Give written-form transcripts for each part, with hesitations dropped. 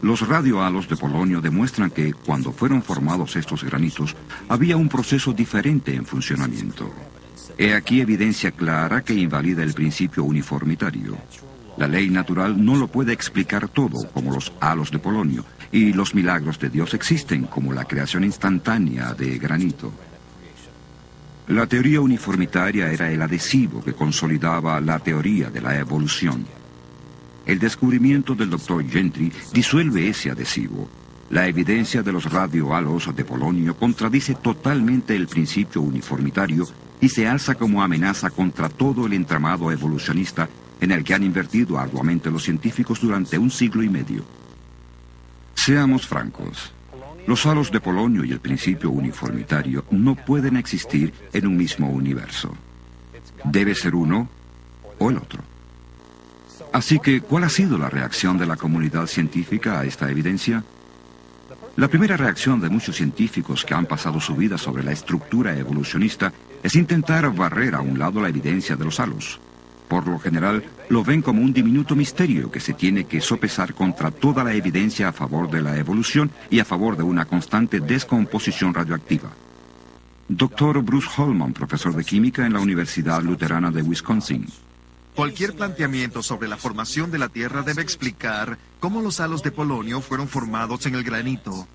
Los radiohalos de polonio demuestran que, cuando fueron formados estos granitos, había un proceso diferente en funcionamiento. He aquí evidencia clara que invalida el principio uniformitario. La ley natural no lo puede explicar todo, como los halos de polonio, y los milagros de Dios existen, como la creación instantánea de granito. La teoría uniformitaria era el adhesivo que consolidaba la teoría de la evolución. El descubrimiento del Dr. Gentry disuelve ese adhesivo. La evidencia de los radiohalos de polonio contradice totalmente el principio uniformitario y se alza como amenaza contra todo el entramado evolucionista en el que han invertido arduamente los científicos durante 1 siglo y medio. Seamos francos. Los halos de polonio y el principio uniformitario no pueden existir en un mismo universo. Debe ser uno o el otro. Así que, ¿cuál ha sido la reacción de la comunidad científica a esta evidencia? La primera reacción de muchos científicos que han pasado su vida sobre la estructura evolucionista es intentar barrer a un lado la evidencia de los halos. Por lo general, lo ven como un diminuto misterio que se tiene que sopesar contra toda la evidencia a favor de la evolución y a favor de una constante descomposición radioactiva. Dr. Bruce Holman, profesor de química en la Universidad Luterana de Wisconsin. Cualquier planteamiento sobre la formación de la Tierra debe explicar cómo los halos de polonio fueron formados en el granito.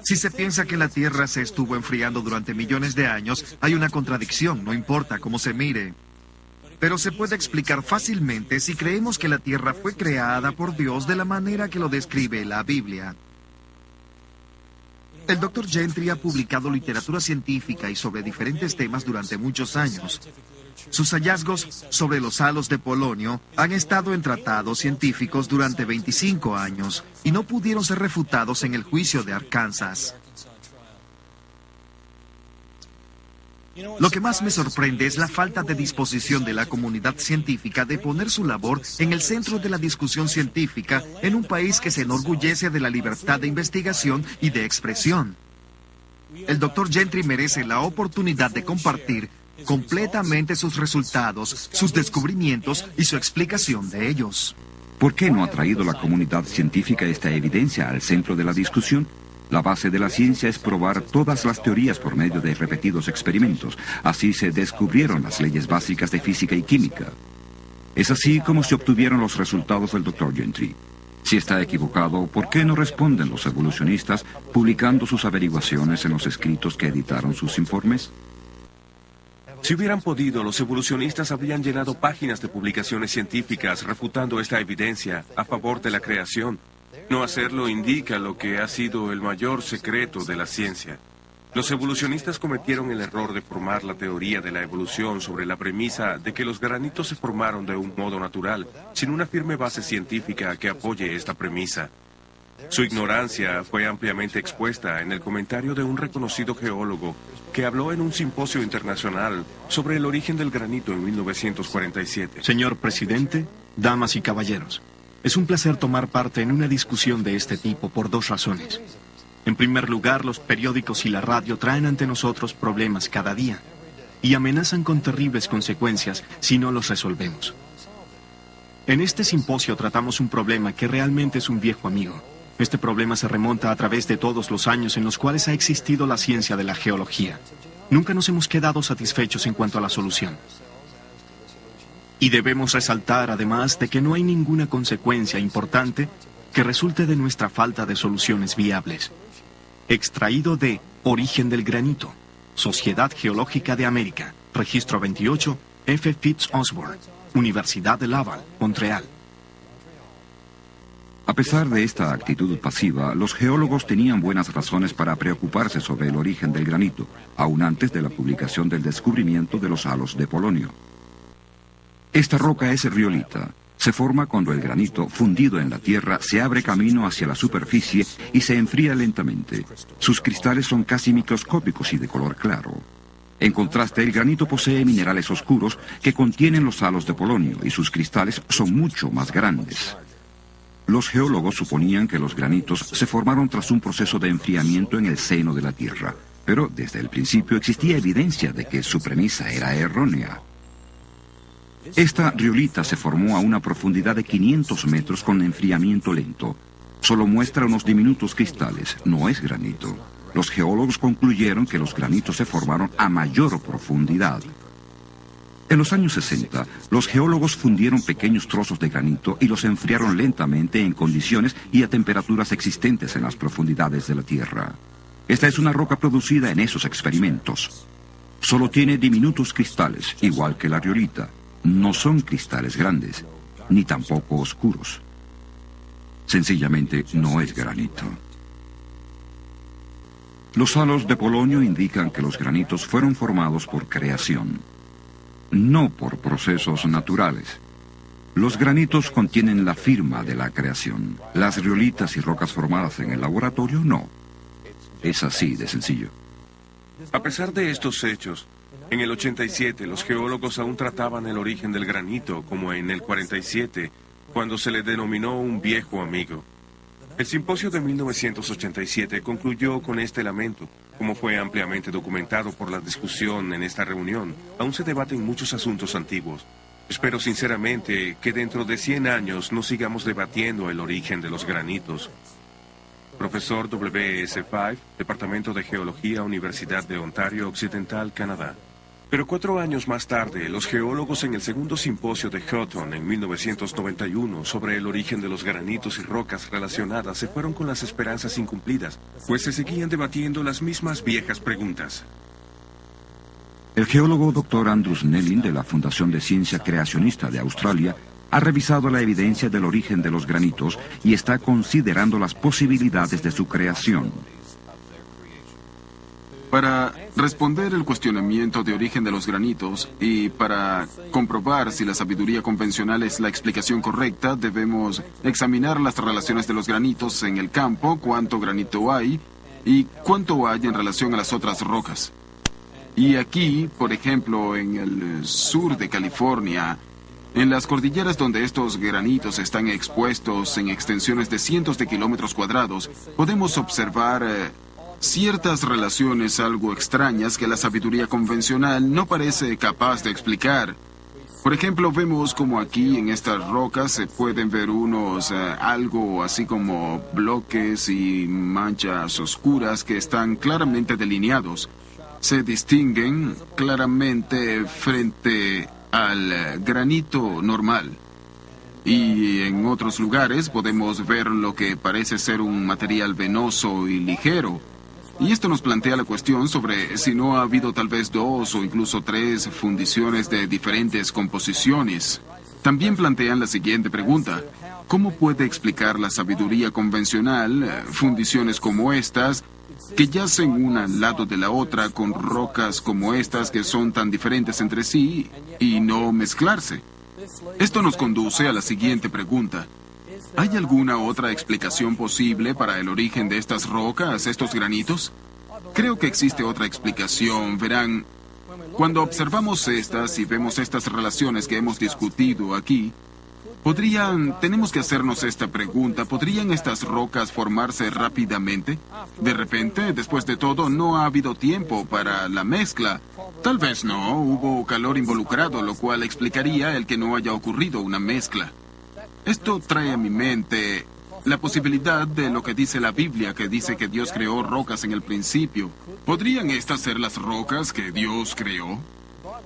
Si se piensa que la Tierra se estuvo enfriando durante millones de años, hay una contradicción, no importa cómo se mire. Pero se puede explicar fácilmente si creemos que la Tierra fue creada por Dios de la manera que lo describe la Biblia. El Dr. Gentry ha publicado literatura científica y sobre diferentes temas durante muchos años. Sus hallazgos sobre los halos de polonio han estado en tratados científicos durante 25 años y no pudieron ser refutados en el juicio de Arkansas. Lo que más me sorprende es la falta de disposición de la comunidad científica de poner su labor en el centro de la discusión científica en un país que se enorgullece de la libertad de investigación y de expresión. El Dr. Gentry merece la oportunidad de compartir completamente sus resultados, sus descubrimientos y su explicación de ellos. ¿Por qué no ha traído la comunidad científica esta evidencia al centro de la discusión? La base de la ciencia es probar todas las teorías por medio de repetidos experimentos. Así se descubrieron las leyes básicas de física y química. Es así como se obtuvieron los resultados del Dr. Gentry. Si está equivocado, ¿por qué no responden los evolucionistas publicando sus averiguaciones en los escritos que editaron sus informes? Si hubieran podido, los evolucionistas habrían llenado páginas de publicaciones científicas refutando esta evidencia a favor de la creación. No hacerlo indica lo que ha sido el mayor secreto de la ciencia. Los evolucionistas cometieron el error de formar la teoría de la evolución sobre la premisa de que los granitos se formaron de un modo natural, sin una firme base científica que apoye esta premisa. Su ignorancia fue ampliamente expuesta en el comentario de un reconocido geólogo que habló en un simposio internacional sobre el origen del granito en 1947. Señor presidente, damas y caballeros, es un placer tomar parte en una discusión de este tipo por 2 razones. En primer lugar, los periódicos y la radio traen ante nosotros problemas cada día y amenazan con terribles consecuencias si no los resolvemos. En este simposio tratamos un problema que realmente es un viejo amigo. Este problema se remonta a través de todos los años en los cuales ha existido la ciencia de la geología. Nunca nos hemos quedado satisfechos en cuanto a la solución. Y debemos resaltar, además, de que no hay ninguna consecuencia importante que resulte de nuestra falta de soluciones viables. Extraído de Origen del Granito, Sociedad Geológica de América, Registro 28, F. Fitz-Osborne, Universidad de Laval, Montreal. A pesar de esta actitud pasiva, los geólogos tenían buenas razones para preocuparse sobre el origen del granito, aún antes de la publicación del descubrimiento de los halos de polonio. Esta roca es riolita. Se forma cuando el granito, fundido en la tierra, se abre camino hacia la superficie y se enfría lentamente. Sus cristales son casi microscópicos y de color claro. En contraste, el granito posee minerales oscuros que contienen los halos de polonio y sus cristales son mucho más grandes. Los geólogos suponían que los granitos se formaron tras un proceso de enfriamiento en el seno de la Tierra, pero desde el principio existía evidencia de que su premisa era errónea. Esta riolita se formó a una profundidad de 500 metros con enfriamiento lento. Solo muestra unos diminutos cristales, no es granito. Los geólogos concluyeron que los granitos se formaron a mayor profundidad. En los años 60, los geólogos fundieron pequeños trozos de granito y los enfriaron lentamente en condiciones y a temperaturas existentes en las profundidades de la Tierra. Esta es una roca producida en esos experimentos. Solo tiene diminutos cristales, igual que la riolita. No son cristales grandes, ni tampoco oscuros. Sencillamente no es granito. Los halos de Polonio indican que los granitos fueron formados por creación, no por procesos naturales. Los granitos contienen la firma de la creación. Las riolitas y rocas formadas en el laboratorio, no. Es así de sencillo. A pesar de estos hechos, en el 87 los geólogos aún trataban el origen del granito, como en el 47, cuando se le denominó un viejo amigo. El simposio de 1987 concluyó con este lamento. Como fue ampliamente documentado por la discusión en esta reunión, aún se debaten muchos asuntos antiguos. Espero sinceramente que dentro de 100 años no sigamos debatiendo el origen de los granitos. Profesor W.S. Fife, Departamento de Geología, Universidad de Ontario Occidental, Canadá. Pero 4 años más tarde, los geólogos en el segundo simposio de Houghton en 1991 sobre el origen de los granitos y rocas relacionadas se fueron con las esperanzas incumplidas, pues se seguían debatiendo las mismas viejas preguntas. El geólogo Dr. Andrew Snelling de la Fundación de Ciencia Creacionista de Australia ha revisado la evidencia del origen de los granitos y está considerando las posibilidades de su creación. Para responder el cuestionamiento de origen de los granitos y para comprobar si la sabiduría convencional es la explicación correcta, debemos examinar las relaciones de los granitos en el campo, cuánto granito hay y cuánto hay en relación a las otras rocas. Y aquí, por ejemplo, en el sur de California, en las cordilleras donde estos granitos están expuestos en extensiones de cientos de kilómetros cuadrados, podemos observar ciertas relaciones algo extrañas que la sabiduría convencional no parece capaz de explicar. Por ejemplo, vemos como aquí en estas rocas se pueden ver algo así como bloques y manchas oscuras que están claramente delineados. Se distinguen claramente frente al granito normal. Y en otros lugares podemos ver lo que parece ser un material venoso y ligero. Y esto nos plantea la cuestión sobre si no ha habido tal vez 2 o incluso 3 fundiciones de diferentes composiciones. También plantean la siguiente pregunta: ¿cómo puede explicar la sabiduría convencional fundiciones como estas, que yacen una al lado de la otra con rocas como estas que son tan diferentes entre sí y no mezclarse? Esto nos conduce a la siguiente pregunta: ¿hay alguna otra explicación posible para el origen de estas rocas, estos granitos? Creo que existe otra explicación. Verán, cuando observamos estas y vemos estas relaciones que hemos discutido aquí, tenemos que hacernos esta pregunta: ¿podrían estas rocas formarse rápidamente? De repente, después de todo, no ha habido tiempo para la mezcla. Tal vez no, hubo calor involucrado, lo cual explicaría el que no haya ocurrido una mezcla. Esto trae a mi mente la posibilidad de lo que dice la Biblia, que dice que Dios creó rocas en el principio. ¿Podrían estas ser las rocas que Dios creó?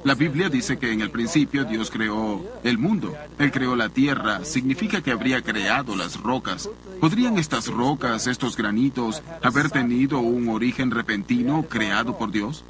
La Biblia dice que en el principio Dios creó el mundo. Él creó la tierra. Significa que habría creado las rocas. ¿Podrían estas rocas, estos granitos, haber tenido un origen repentino creado por Dios?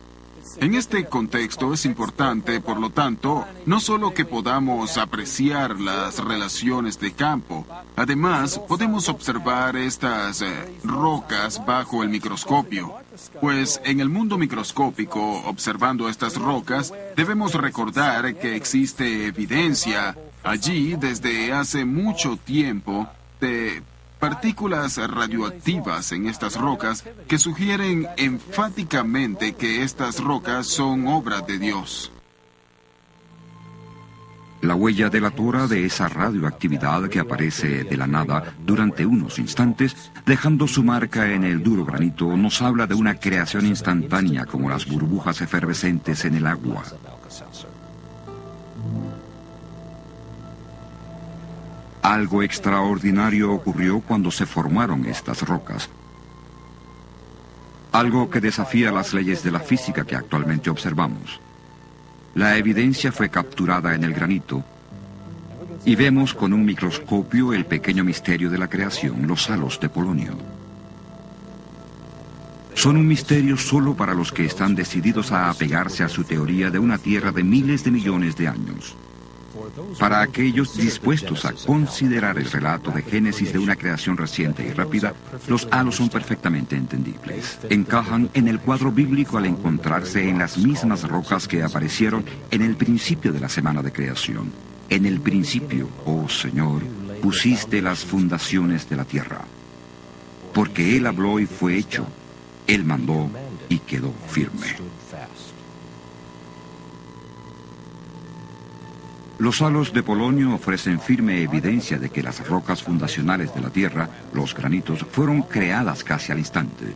En este contexto es importante, por lo tanto, no solo que podamos apreciar las relaciones de campo, además podemos observar estas rocas bajo el microscopio. Pues en el mundo microscópico, observando estas rocas, debemos recordar que existe evidencia allí desde hace mucho tiempo de partículas radioactivas en estas rocas que sugieren enfáticamente que estas rocas son obra de Dios. La huella delatora de esa radioactividad que aparece de la nada durante unos instantes, dejando su marca en el duro granito, nos habla de una creación instantánea como las burbujas efervescentes en el agua. Algo extraordinario ocurrió cuando se formaron estas rocas. Algo que desafía las leyes de la física que actualmente observamos. La evidencia fue capturada en el granito y vemos con un microscopio el pequeño misterio de la creación, los halos de polonio. Son un misterio solo para los que están decididos a apegarse a su teoría de una Tierra de miles de millones de años. Para aquellos dispuestos a considerar el relato de Génesis de una creación reciente y rápida, los halos son perfectamente entendibles. Encajan en el cuadro bíblico al encontrarse en las mismas rocas que aparecieron en el principio de la semana de creación. En el principio, oh Señor, pusiste las fundaciones de la tierra. Porque Él habló y fue hecho. Él mandó y quedó firme. Los halos de polonio ofrecen firme evidencia de que las rocas fundacionales de la Tierra, los granitos, fueron creadas casi al instante.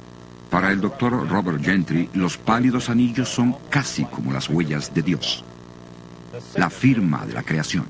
Para el doctor Robert Gentry, los pálidos anillos son casi como las huellas de Dios, la firma de la creación.